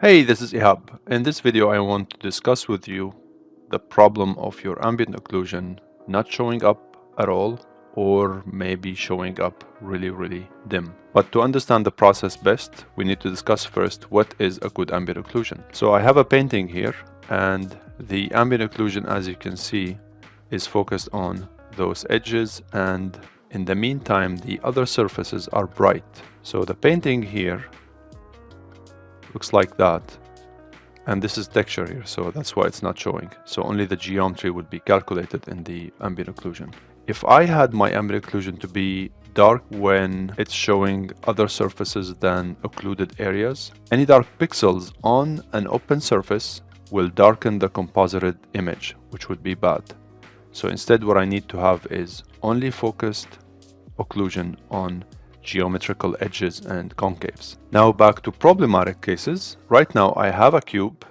Hey, this is Ihab. In this video, I want to discuss with you the problem of your ambient occlusion not showing up at all, or maybe showing up really dim. But to understand the process best, we need to discuss first what is a good ambient occlusion. So I have a painting here, and the ambient occlusion, as you can see, is focused on those edges, and in the meantime, the other surfaces are bright. So the painting here looks like that, and this is texture here, so that's why it's not showing. So only the geometry would be calculated in the ambient occlusion. If I had my ambient occlusion to be dark when it's showing other surfaces than occluded areas, any dark pixels on an open surface will darken the composited image, which would be bad. So instead, what I need to have is only focused occlusion on geometrical edges and concaves. Now back to problematic cases. Right now I have a cube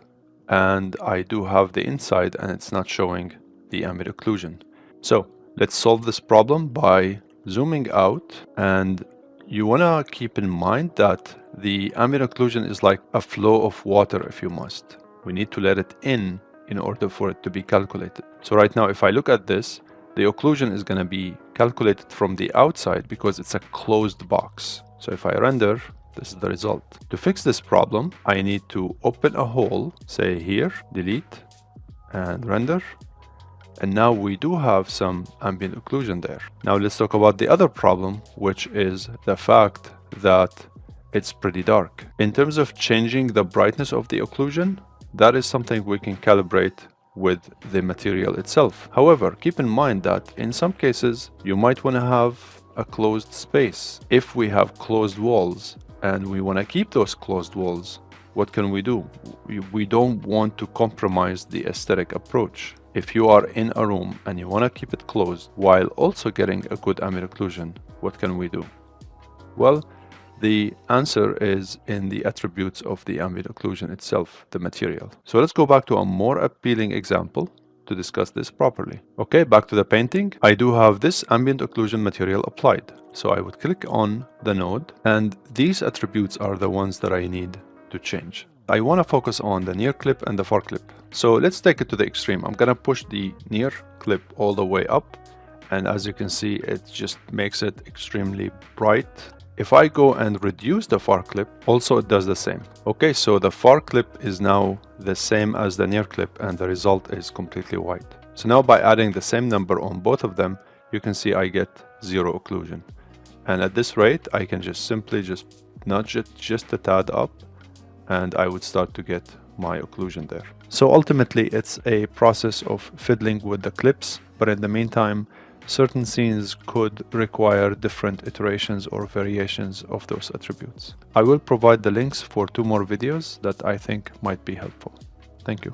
and I do have the inside and it's not showing the ambient occlusion. So let's solve this problem by zooming out, and you want to keep in mind that the ambient occlusion is like a flow of water if you must. We need to let it in order for it to be calculated. So right now if I look at this, the occlusion is going to be calculated from the outside because it's a closed box. So if I render, this is the result. To fix this problem, I need to open a hole, say here, delete, and render. And now we do have some ambient occlusion there. Now let's talk about the other problem, which is the fact that it's pretty dark. In terms of changing the brightness of the occlusion, that is something we can calibrate with the material itself. However, keep in mind that in some cases you might want to have a closed space. If we have closed walls and we want to keep those closed walls, what can we do? We don't want to compromise the aesthetic approach. If you are in a room and you want to keep it closed while also getting a good ambient occlusion, what can we do? Well, the answer is in the attributes of the ambient occlusion itself, the material. So let's go back to a more appealing example to discuss this properly. Okay, back to the painting. I do have this ambient occlusion material applied. So I would click on the node, and these attributes are the ones that I need to change. I want to focus on the near clip and the far clip. So let's take it to the extreme. I'm going to push the near clip all the way up, and as you can see, it just makes it extremely bright. If I go and reduce the far clip, also it does the same. Okay, so the far clip is now the same as the near clip, and the result is completely white. So now by adding the same number on both of them, you can see I get zero occlusion. And at this rate, I can just simply nudge it just a tad up, and I would start to get my occlusion there. So ultimately, it's a process of fiddling with the clips, but in the meantime, certain scenes could require different iterations or variations of those attributes. I will provide the links for 2 more videos that I think might be helpful. Thank you.